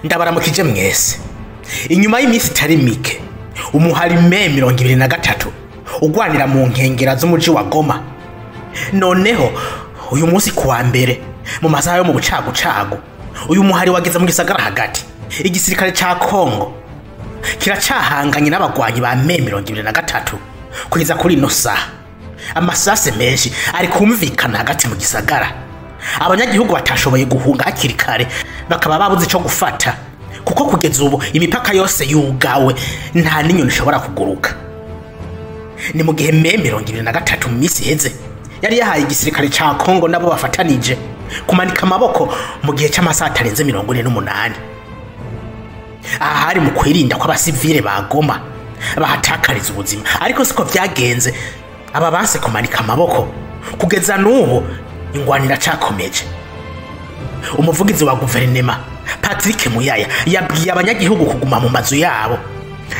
Ndabaramukije mwese. Inyuma y'iminsi itari mike, umuhari me 23 ugwanira mu nkengera z'umuji wa Goma. Noneho uyu munsi kuwa mbere mu masaha yo mu bucagucagu, uyu muhari wageze mu gisagara hagati. Igisirikare ca Kongo kiracahanganye n'abagwanyi ba me 23 kugeza kuri ino saha. Amasase menshi ari kumvikana hagati mu gisagara. Abanyagihugu batashoboye guhunga hakiri kare, bakaba babuze ico gufata kuko kugeza ubu imipaka yose yugawe, nta n'inyoni ishobora kuguruka. Ni mu gihe me 23 mu minsi heze yari yahaye igisirikare ca Kongo nabo bafatanije kumanika amaboko mu gihe c'amasaha atarenze 48. Aha hari mu kwirinda ko abasivile ba Goma bahatakariza ubuzima, ariko siko vyagenze. Aba banse kumanika amaboko kugeza n'ubu ingwanira cakomeje. Umuvugizi wa guverinema Patrick Muyaya yabwiye abanyagihugu kuguma mu mazu yabo,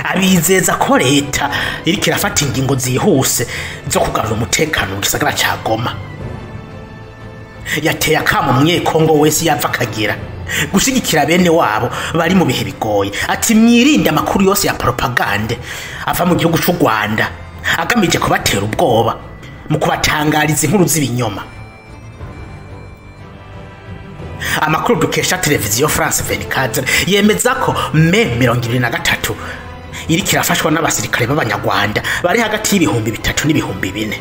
abizeza ko leta iriko irafata ingingo zihuse zo kugarura umutekano mu gisagara ca Goma. Yateye akamo Munyekongo wese yava akagira gushigikira bene wabo bari mu bihe bigoye, ati mwirinde amakuru yose ya propagande ava mu gihugu c'u Rwanda agamije kubatera ubwoba mu kubatangariza inkuru z'ibinyoma. Amakuru dukesha televiziyo France 24 yemeza ko me 23 iri kirafashwa n'abasirikare b'abanyarwanda bari hagati y'ibihumbi 3 n'ibihumbi 4.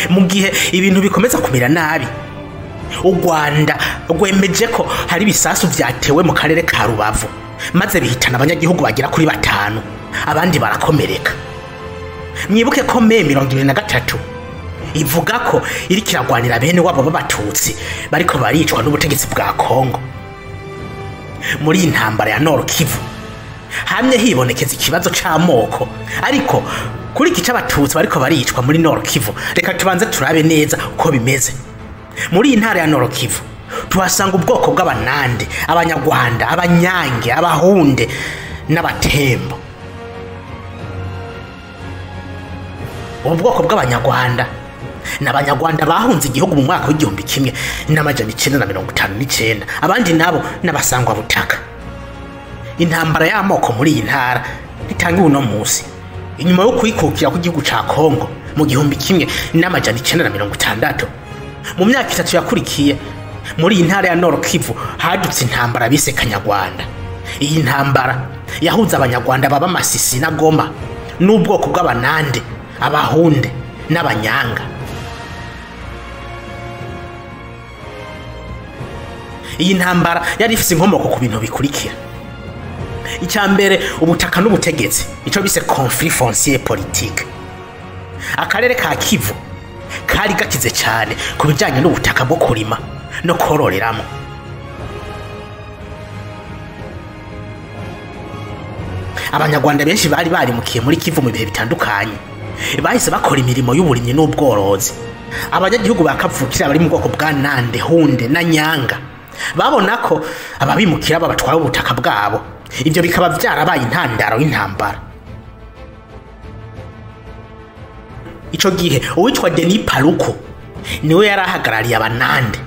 Mu gihe ibintu bikomeza kumera nabi, u Rwanda rwemeje ko hari bisasu vyatewe mu karere ka Rubavu maze bihitana abanyagihugu bagira kuri 5, abandi barakomereka. Mwibuke ko me 23 ivuga ko iri kiragwanira bene wabo b'abatutsi bariko baricwa n'ubutegetsi bwa Kongo. Muri intambara ya Nord Kivu hamwe hibonekeza ikibazo c'amoko, ariko kuri iki c'abatutsi bariko baricwa muri Nord Kivu reka tubanze turabe neza uko bimeze. Muri intara ya Nord Kivu tuhasanga ubwoko bw'abanande, abanyarwanda, abanyange, abahunde n'abatembo. Ubwoko bw'abanyarwanda n'abanyarwanda bahunze igihugu mu mwaka w'igihumbi kimwe n'amajana 959, abandi nabo n'abasangwa butaka. Intambara y'amoko muri iyi ntara itangiwe uno munsi inyuma yo kwikukira kw'igihugu ca Kongo mu gihumbi kimwe n'amajana 960. Mu myaka 3 yakurikiye muri iyi ntara ya Nord Kivu hadutse intambara bise Kanyarwanda. Iyi ntambara yahuza abanyarwanda baba Masisi na Goma n'ubwoko bw'abanande, abahunde n'abanyanga. Iyi ntambara yari ifise inkomoko ku bintu bikurikira. Icyambere, ubutaka n'ubutegetsi, ico bise conflit foncier politique. Akarere ka Kivu kari gakize cyane ku bijanye n'ubutaka bwo kurima no kororeramo. Abanyarwanda benshi bari mukiye muri Kivu mu bihe bitandukanye, bahise bakora imirimo y'uburimyi n'ubworozi. Abanyagihugu bakavukira bari mu bwoko bwa Nande, Hunde na Nyanga babona ko ababimukira babatwara ubutaka bwabo. Ibyo bikaba byarabaye intandaro y'intambara. Ico gihe uwitwa Denis Paluku niwe yarahagarariye abanande,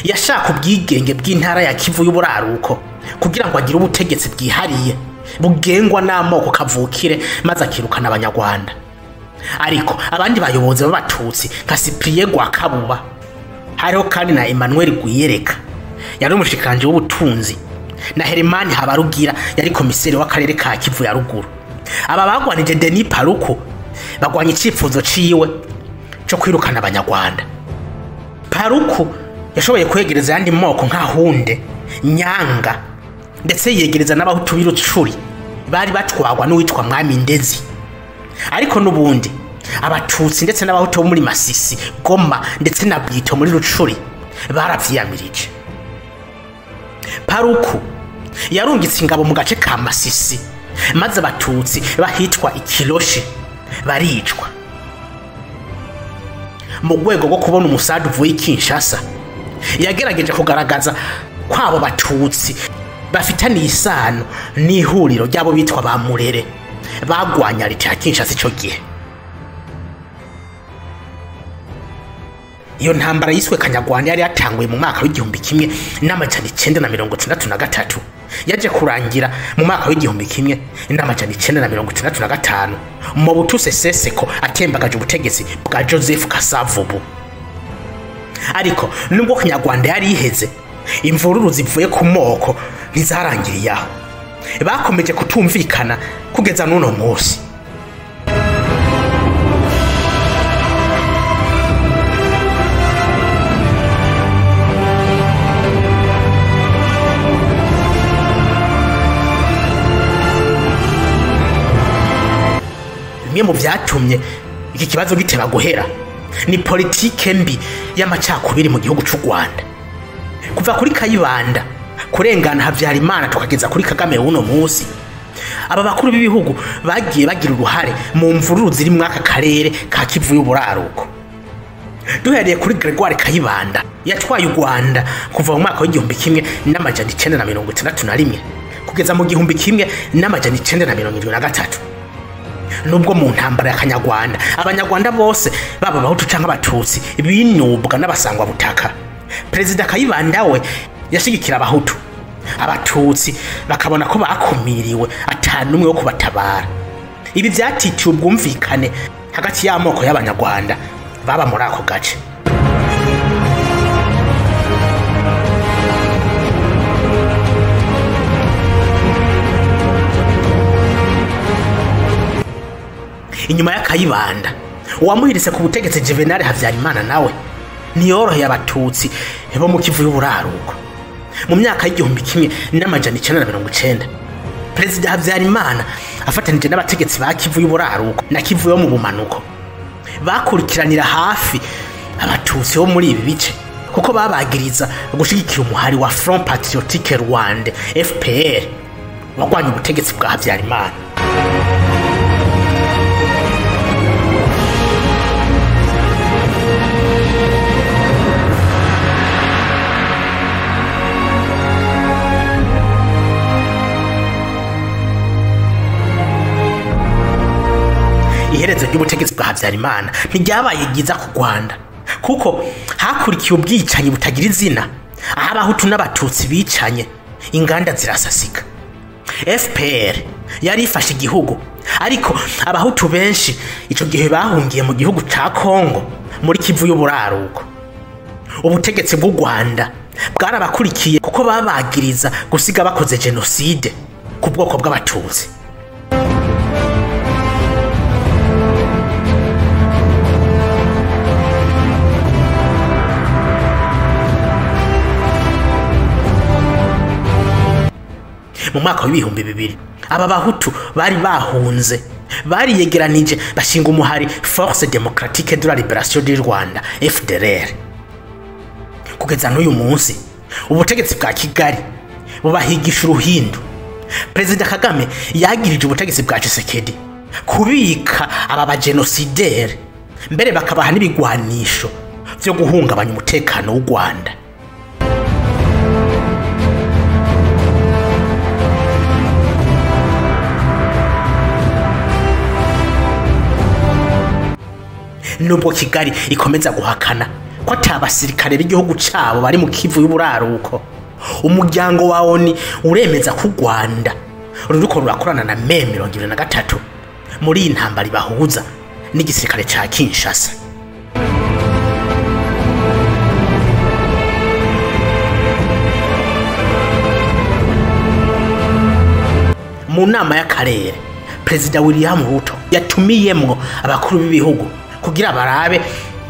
yashaka ubwigenge bw'intara ya Kivu y'uburaruko kugira ngo agire ubutegetsi bwihariye bugengwa n'amoko kavukire maze akirukana abanyarwanda. Ariko abandi bayobozi b'abatutsi nka Cyprien Rwakabuba, hariho kandi na Emmanuel Gwiyereka yari umushikanje w'ubutunzi, na Hermani Habarugira yari komiseri w'akarere ka Kivu ya ruguru. Aba bagwanije Denis Paluku bagwanya icifuzo ciwe cyo kwirukana abanyarwanda. Paluku yashoboye kwegereza yandi moko nka Hunde, Nyanga ndetse yegereza n'abahutu b'Irucuri bari batwagwa n'uwitwa Mwami Ndezi. Ariko nubundi abatutsi ndetse n'abahutu bo muri Masisi, Goma ndetse na Bwito muri Rucuri baravyiyamirije. Paluku yarungitse ingabo mu gace ka Masisi maze abatutsi bahitwa Ikiloshi baricwa. Mu rwego rwo kubona umusadu uvuye Kinshasa, yagerageje kugaragaza kwabo batutsi bafitaniye isano n'ihuriro ryabo bitwa ba Murere bagwanya leta ya Kinshasa ico gihe. Iyo ntambara yiswe Kanyarwanda yari yatanguye mu mwaka w'igihumbi kimwe n'amajana 963 yaje kurangira mu mwaka w'igihumbi kimwe n'amajana 965 Mobutu Sese Seko atembagaje ubutegetsi bwa Joseph Kasavubu. Ariko nubwo Kanyarwanda yari iheze, imvururu zivuye ku moko ntizarangiriye aho. Bakomeje kutumvikana kugeza n'uno munsi. Bimwe mu vyatumye iki kibazo giteba guhera ni politike mbi y'amacakubiri mu gihugu c'u Rwanda. Kuva kuri Kayibanda kurengana Havyarimana tukageza kuri Kagame uno munsi, aba bakuru b'ibihugu bagiye bagira uruhare mu mvururu ziri mu aka karere ka Kivu y'uburaruko. Duhereye kuri Gregoire Kayibanda yatwaye u Rwanda kuva mu mwaka w'igihumbi kimwe n'amajana 961 kugeza mu gihumbi kimwe n'amajana 973. Nubwo mu ntambara ya Kanyarwanda abanyarwanda bose baba Abahutu canke Abatutsi binubwa n'abasangwa butaka, Perezida Kayibanda we yashigikira Abahutu, Abatutsi bakabona ko bakumiriwe atanumwe wo kubatabara. Ibi vyatitiye ubwumvikane hagati y'amoko y'abanyarwanda baba muri ako gace. Inyuma ya Kayibanda uwamuhirise ku butegetsi Juvenal Havyarimana nawe niyoroheye Abatutsi bo mu Kivu y'uburaruko. Mu myaka y'igihumbi kimwe n'amajana 990 Perezida Havyarimana afatanije n'abategetsi ba Kivu y'uburaruko na Kivu yo mu bumanuko bakurikiranira hafi Abatutsi bo muri ibi bice kuko babagiriza gushigikira umuhari wa Front Patriotique Rwanda FPR wagwanya ubutegetsi bwa Havyarimana. Iherezo ry'ubutegetsi bwa Havyarimana ntiryabaye ryiza ku Rwanda kuko hakurikiye ubwicanyi butagira izina, aho Abahutu n'Abatutsi bicanye, inganda zirasasika. FPR yari ifashe igihugu, ariko Abahutu benshi ico gihe bahungiye mu gihugu ca Kongo muri Kivu y'uburaruko. Ubutegetsi bw'u Rwanda bwarabakurikiye kuko babagiriza gusiga bakoze genocide ku bwoko bw'Abatutsi. Mu mwaka w'ibihumbi 2000 aba Bahutu bari bahunze bariyegeranije bashinga umuhari Force Démocratique de la Libération du Rwanda FDLR. Kugeza n'uyu munsi ubutegetsi bwa Kigali bubahigisha uruhindu. Perezida Kagame yagirije ubutegetsi bwa Tshisekedi kubika aba bagenocidere, mbere bakabaha n'ibigwanisho byo guhungabanya umutekano w'u Rwanda. Nubwo Kigali ikomeza guhakana ko atabasirikare b'igihugu cabo bari mu Kivu y'uburaruko, umuryango wa ONU uremeza ko u Rwanda ruriko rurakorana na M23 muri intambara bahuza n'igisirikare ca Kinshasa. Mu nama y'akarere Perezida William Ruto yatumiyemwo abakuru b'ibihugu kugira barabe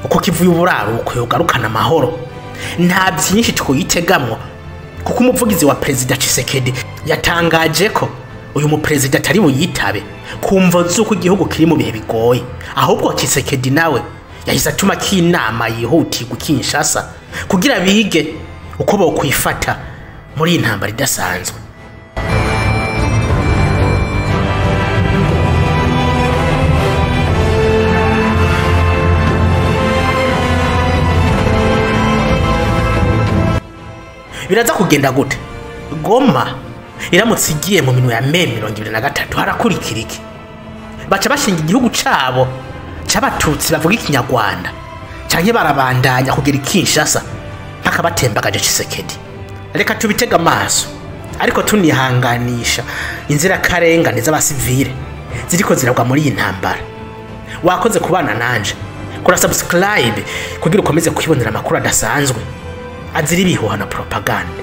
uko Kivu y'uburaruko yogarukana amahoro. Nta byinshi twuyitegamwo kuko umuvugizi wa Perezida Tshisekedi yatangaje ko uyu mu Perezida atari buyitabe kumva zuko igihugu kiri mu bihe bigoye, ahubwo Tshisekedi nawe yahise atuma k'inama yihutirwa Kinshasa kugira bige uko bokwifata muri intambara idasanzwe. Biraza kugenda gute? Goma iramutse igiye mu minwe ya Meme 23 harakurikira iki? Baca bashinga igihugu cabo c'abatutsi bavuga ikinyarwanda canke barabandanya kugera Kinshasa mpaka batembagaje Tshisekedi? Reka tubitega amaso ariko tunihanganisha inzira karengane z'abasivile ziriko ziragwa muri iyi ntambara. Wakoze kubana nanje, kora subscribe kugira ukomeze kwibonera amakuru adasanzwe azira ibihuha na propaganda.